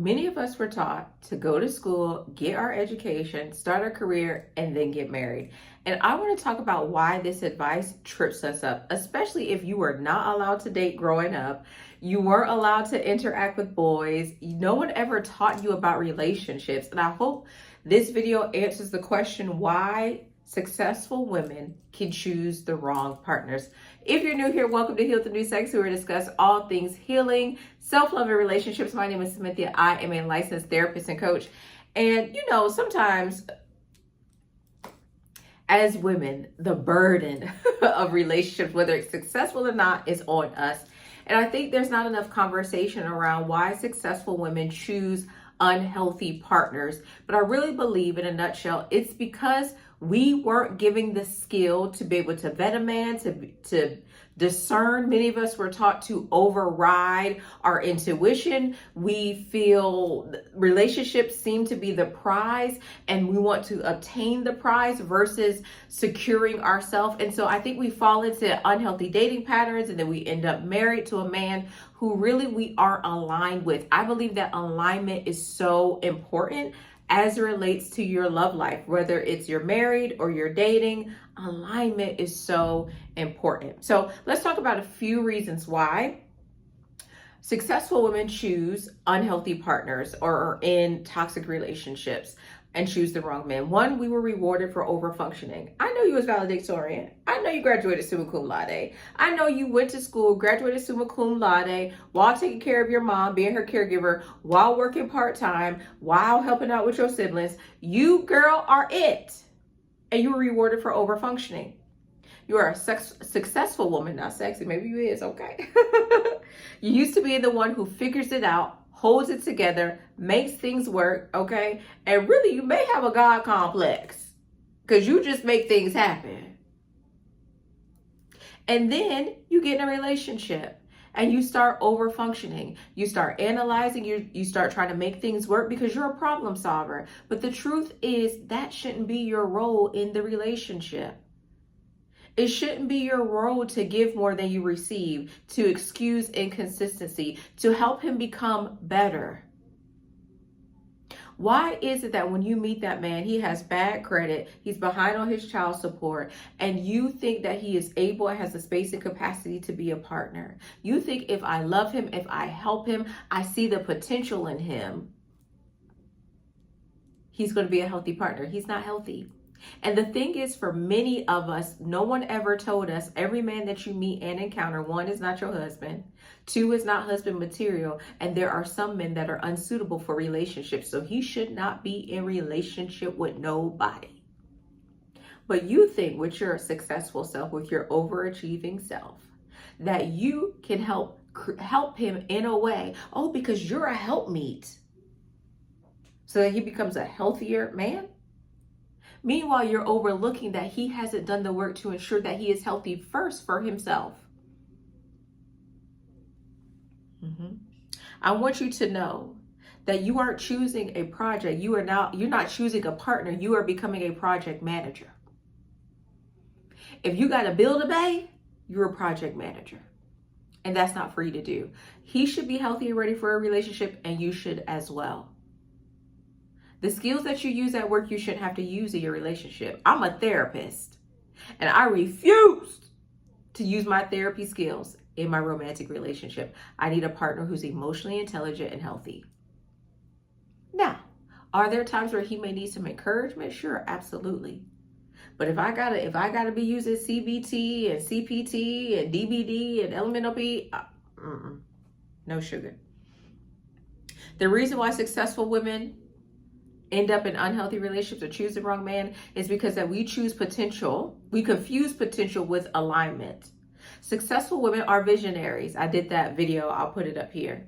Many of us were taught to go to school, get our education, start our career, and then get married. And I want to talk about why this advice trips us up, especially if you were not allowed to date growing up. You weren't allowed to interact with boys. No one ever taught you about relationships. And I hope this video answers the question why successful women can choose the wrong partners. If you're new here, welcome to Heal with the New Sex, where we discuss all things healing, self-love, and relationships. My name is Cynthia. I am a licensed therapist and coach. And sometimes as women, the burden of relationships, whether it's successful or not, is on us. And I think there's not enough conversation around why successful women choose unhealthy partners. But I really believe, in a nutshell, it's because we weren't given the skill to be able to vet a man, to discern. Many of us were taught to override our intuition. We feel relationships seem to be the prize, and we want to obtain the prize versus securing ourselves. And so I think we fall into unhealthy dating patterns, and then we end up married to a man who really we aren't aligned with. I believe that alignment is so important as it relates to your love life, whether it's you're married or you're dating. Alignment is so important. So let's talk about a few reasons why successful women choose unhealthy partners or are in toxic relationships and choose the wrong man. One, we were rewarded for overfunctioning. I know you was valedictorian. I know you graduated summa cum laude. I know you went to school, graduated summa cum laude, while taking care of your mom, being her caregiver, while working part-time, while helping out with your siblings. You, girl, are it. And you were rewarded for overfunctioning. You are a successful woman, not sexy. Maybe you is, okay. You used to be the one who figures it out, holds it together, makes things work, okay? And really, you may have a God complex because you just make things happen. And then you get in a relationship and you start over functioning. You start analyzing, you start trying to make things work because you're a problem solver. But the truth is that shouldn't be your role in the relationship. It shouldn't be your role to give more than you receive, to excuse inconsistency, to help him become better. Why is it that when you meet that man, he has bad credit, he's behind on his child support, and you think that he is able and has the space and capacity to be a partner? You think if I love him, if I help him, I see the potential in him, he's going to be a healthy partner. He's not healthy. And the thing is, for many of us, no one ever told us every man that you meet and encounter, one, is not your husband, two, is not husband material, and there are some men that are unsuitable for relationships. So he should not be in relationship with nobody. But you think with your successful self, with your overachieving self, that you can help him in a way, because you're a helpmeet, so that he becomes a healthier man. Meanwhile, you're overlooking that he hasn't done the work to ensure that he is healthy first for himself. I want you to know that you aren't choosing a project. You're not choosing a partner. You are becoming a project manager. If you got to build a bay, you're a project manager. And that's not for you to do. He should be healthy and ready for a relationship, and you should as well. The skills that you use at work, you shouldn't have to use in your relationship. I'm a therapist, and I refuse to use my therapy skills in my romantic relationship. I need a partner who's emotionally intelligent and healthy. Now, are there times where he may need some encouragement? Sure, absolutely. But if I gotta be using CBT and CPT and DBD and LMNOP, no sugar. The reason why successful women end up in unhealthy relationships or choose the wrong man is because that we choose potential. We confuse potential with alignment. Successful women are visionaries. I did that video. I'll put it up here.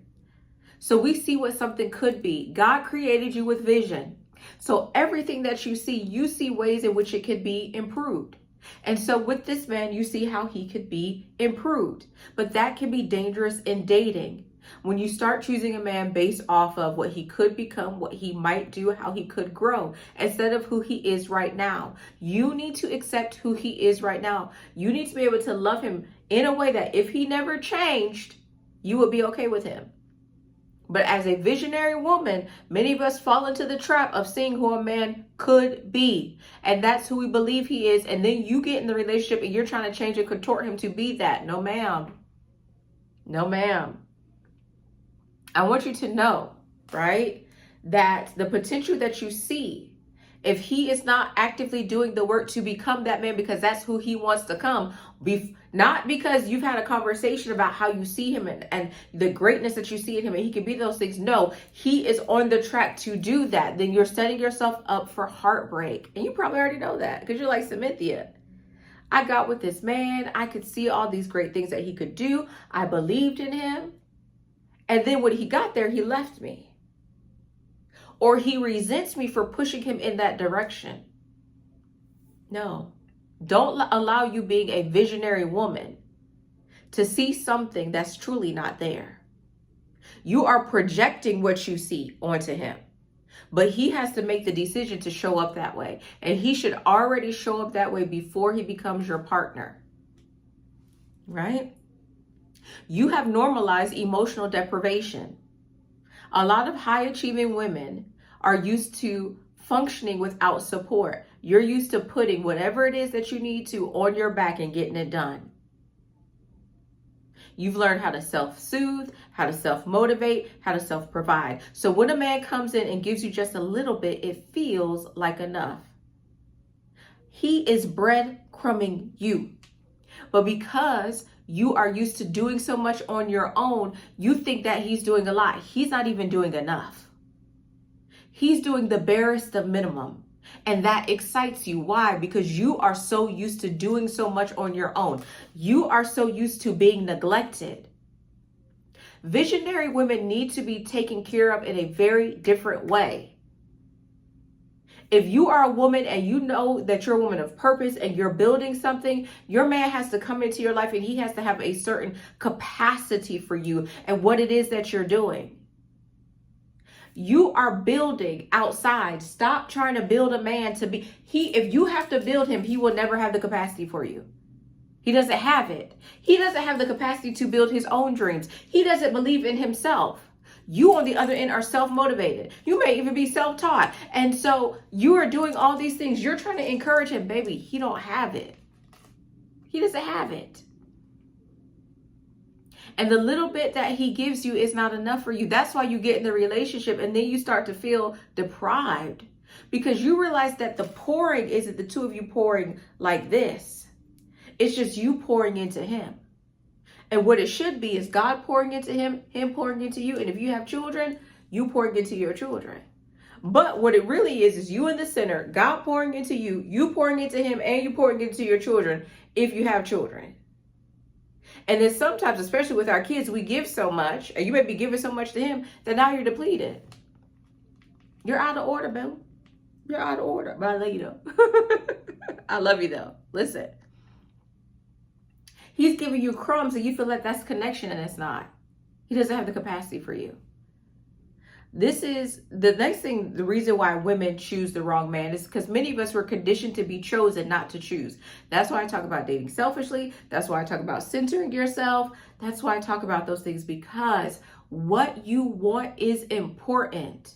So we see what something could be. God created you with vision. So everything that you see ways in which it could be improved. And so with this man, you see how he could be improved. But that can be dangerous in dating. When you start choosing a man based off of what he could become, what he might do, how he could grow, instead of who he is right now. You need to accept who he is right now. You need to be able to love him in a way that if he never changed, you would be okay with him. But as a visionary woman, many of us fall into the trap of seeing who a man could be. And that's who we believe he is. And then you get in the relationship and you're trying to change and contort him to be that. No, ma'am. No, ma'am. I want you to know, right, that the potential that you see, if he is not actively doing the work to become that man, because that's who he wants to come, not because you've had a conversation about how you see him and the greatness that you see in him and he can be those things. No, he is on the track to do that. Then you're setting yourself up for heartbreak. And you probably already know that because you're like, Cynthia, I got with this man. I could see all these great things that he could do. I believed in him. And then when he got there, he left me. Or he resents me for pushing him in that direction. No, don't allow you being a visionary woman to see something that's truly not there. You are projecting what you see onto him, but he has to make the decision to show up that way. And he should already show up that way before he becomes your partner, right? You have normalized emotional deprivation. A lot of high achieving women are used to functioning without support. You're used to putting whatever it is that you need to on your back and getting it done. You've learned how to self-soothe, how to self-motivate, how to self-provide. So when a man comes in and gives you just a little bit, it feels like enough. He is breadcrumbing you. But because you are used to doing so much on your own, you think that he's doing a lot. He's not even doing enough. He's doing the barest of minimum. And that excites you. Why? Because you are so used to doing so much on your own. You are so used to being neglected. Visionary women need to be taken care of in a very different way. If you are a woman and you know that you're a woman of purpose and you're building something, your man has to come into your life and he has to have a certain capacity for you and what it is that you're doing. You are building outside. Stop trying to build a man to be. If you have to build him, he will never have the capacity for you. He doesn't have it. He doesn't have the capacity to build his own dreams. He doesn't believe in himself. You on the other end are self-motivated. You may even be self-taught. And so you are doing all these things. You're trying to encourage him, baby. He don't have it. He doesn't have it. And the little bit that he gives you is not enough for you. That's why you get in the relationship and then you start to feel deprived because you realize that the pouring isn't the two of you pouring like this. It's just you pouring into him. And what it should be is God pouring into him, him pouring into you. And if you have children, you pouring into your children. But what it really is you in the center, God pouring into you, you pouring into him, and you pouring into your children if you have children. And then sometimes, especially with our kids, we give so much, and you may be giving so much to him that now you're depleted. You're out of order, boo. You're out of order. But I love you though. I love you though. Listen. He's giving you crumbs and you feel like that's connection and it's not. He doesn't have the capacity for you. This is the next thing. The reason why women choose the wrong man is because many of us were conditioned to be chosen, not to choose. That's why I talk about dating selfishly. That's why I talk about centering yourself. That's why I talk about those things, because what you want is important.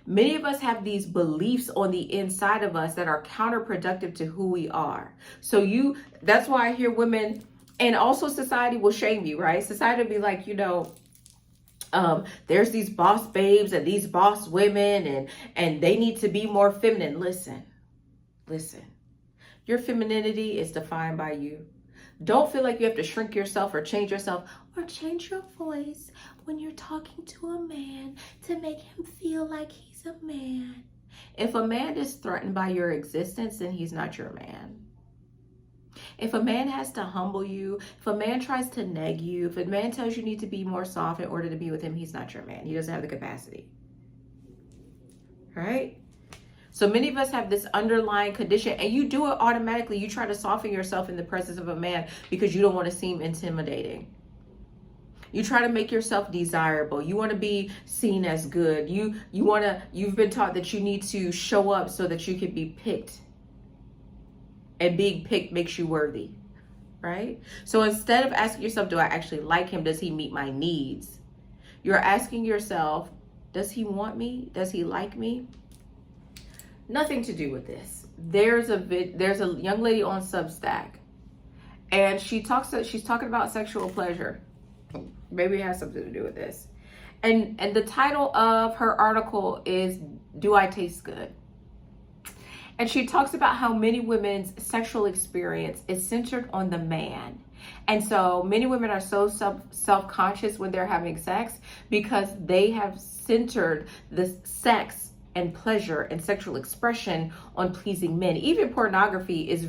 Many of us have these beliefs on the inside of us that are counterproductive to who we are. So that's why I hear women, and also society will shame you, right? Society will be like, there's these boss babes and these boss women and they need to be more feminine. Listen, your femininity is defined by you. Don't feel like you have to shrink yourself or change yourself or change your voice when you're talking to a man to make him feel like he's a man. If a man is threatened by your existence, then he's not your man. If a man has to humble you, if a man tries to neg you, if a man tells you need to be more soft in order to be with him, he's not your man. He doesn't have the capacity. Right? So many of us have this underlying condition, and you do it automatically. You try to soften yourself in the presence of a man because you don't want to seem intimidating. You try to make yourself desirable. You want to be seen as good. You've been taught that you need to show up so that you can be picked. And being picked makes you worthy, right? So instead of asking yourself, do I actually like him? Does he meet my needs? You're asking yourself, does he want me? Does he like me? Nothing to do with this. There's a young lady on Substack, and she's talking about sexual pleasure. Maybe it has something to do with this. And the title of her article is "Do I Taste Good?" And she talks about how many women's sexual experience is centered on the man. And so many women are so self-conscious when they're having sex because they have centered the sex and pleasure and sexual expression on pleasing men. Even pornography is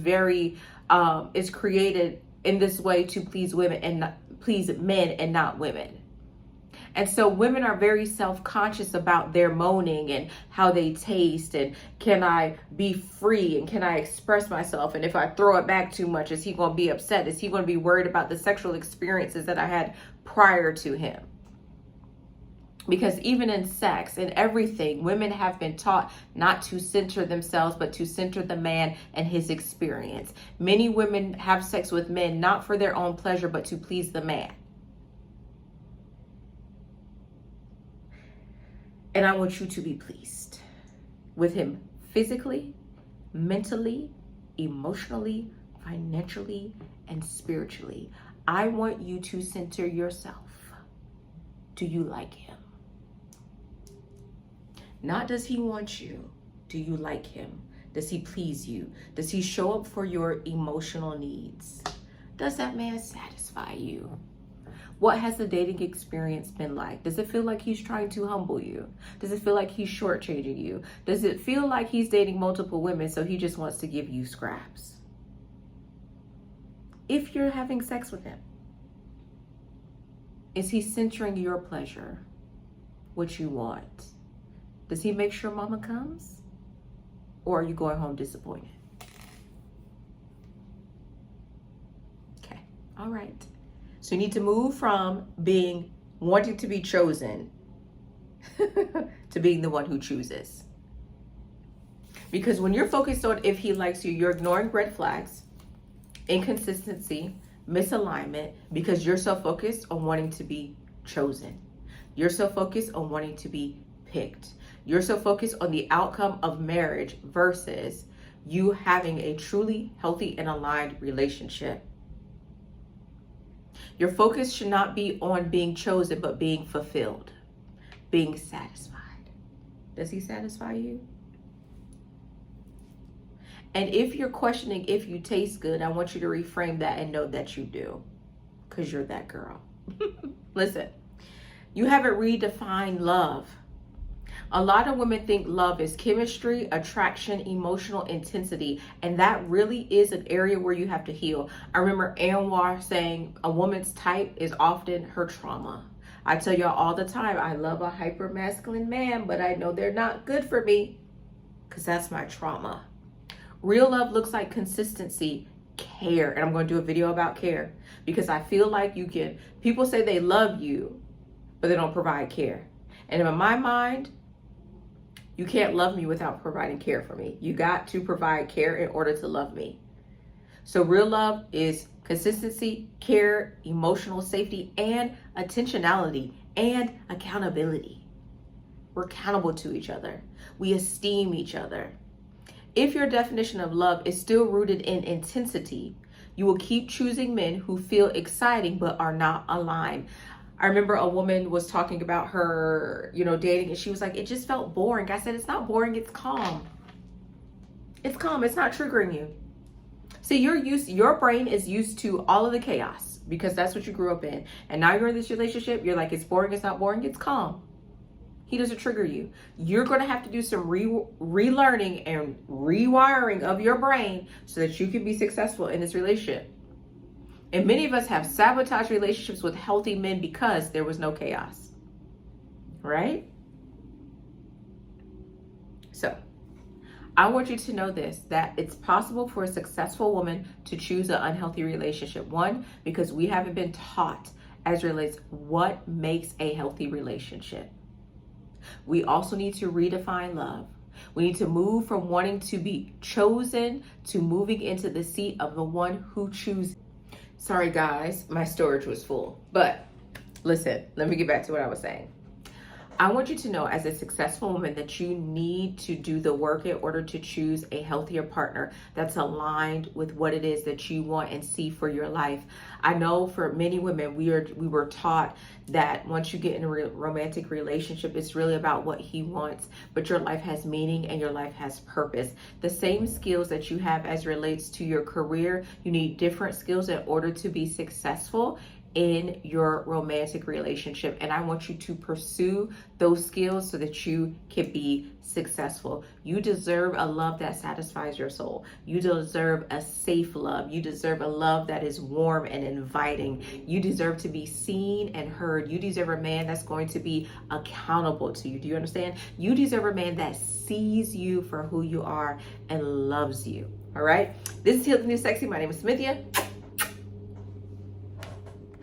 is created in this way to please women and not please men and not women. And so women are very self-conscious about their moaning and how they taste, and can I be free, and can I express myself, and if I throw it back too much, is he going to be upset? Is he going to be worried about the sexual experiences that I had prior to him? Because even in sex and everything, women have been taught not to center themselves, but to center the man and his experience. Many women have sex with men not for their own pleasure, but to please the man. And I want you to be pleased with him physically, mentally, emotionally, financially, and spiritually. I want you to center yourself. Do you like him? Not does he want you. Do you like him? Does he please you? Does he show up for your emotional needs? Does that man satisfy you? What has the dating experience been like? Does it feel like he's trying to humble you? Does it feel like he's shortchanging you? Does it feel like he's dating multiple women so he just wants to give you scraps? If you're having sex with him, is he centering your pleasure, what you want? Does he make sure mama comes? Or are you going home disappointed? Okay, all right. So you need to move from wanting to be chosen to being the one who chooses. Because when you're focused on if he likes you, you're ignoring red flags, inconsistency, misalignment, because you're so focused on wanting to be chosen. You're so focused on wanting to be picked. You're so focused on the outcome of marriage versus you having a truly healthy and aligned relationship. Your focus should not be on being chosen, but being fulfilled, being satisfied. Does he satisfy you? And if you're questioning if you taste good, I want you to reframe that and know that you do, because you're that girl. Listen, you haven't redefined love. A lot of women think love is chemistry, attraction, emotional intensity, and that really is an area where you have to heal. I remember Anwar saying a woman's type is often her trauma. I tell y'all all the time, I love a hyper masculine man, but I know they're not good for me because that's my trauma. Real love looks like consistency, care, and I'm going to do a video about care because I feel like people say they love you, but they don't provide care. And in my mind, you can't love me without providing care for me. You got to provide care in order to love me. So real love is consistency, care, emotional safety, and attentionality, and accountability. We're accountable to each other. We esteem each other. If your definition of love is still rooted in intensity, you will keep choosing men who feel exciting but are not aligned. I remember a woman was talking about her, dating, and she was like, it just felt boring. I said, it's not boring, it's calm. It's calm, it's not triggering you. See, your brain is used to all of the chaos because that's what you grew up in. And now you're in this relationship, you're like, it's boring, it's not boring, it's calm. He doesn't trigger you. You're going to have to do some relearning and rewiring of your brain so that you can be successful in this relationship. And many of us have sabotaged relationships with healthy men because there was no chaos, right? So I want you to know this, that it's possible for a successful woman to choose an unhealthy relationship. One, because we haven't been taught as relates what makes a healthy relationship. We also need to redefine love. We need to move from wanting to be chosen to moving into the seat of the one who chooses. Sorry guys, my storage was full, but Listen, let me get back to what I was saying. I want you to know, as a successful woman, that you need to do the work in order to choose a healthier partner that's aligned with what it is that you want and see for your life. I know for many women, we were taught that once you get in a romantic relationship, it's really about what he wants, but your life has meaning and your life has purpose. The same skills that you have as relates to your career, you need different skills in order to be successful in your romantic relationship. And I want you to pursue those skills so that you can be successful. You deserve a love that satisfies your soul. You deserve a safe love. You deserve a love that is warm and inviting. You deserve to be seen and heard. You deserve a man that's going to be accountable to you. Do you understand? You deserve a man that sees you for who you are and loves you. All right. This is Heal the New Sexy. My name is Smithia.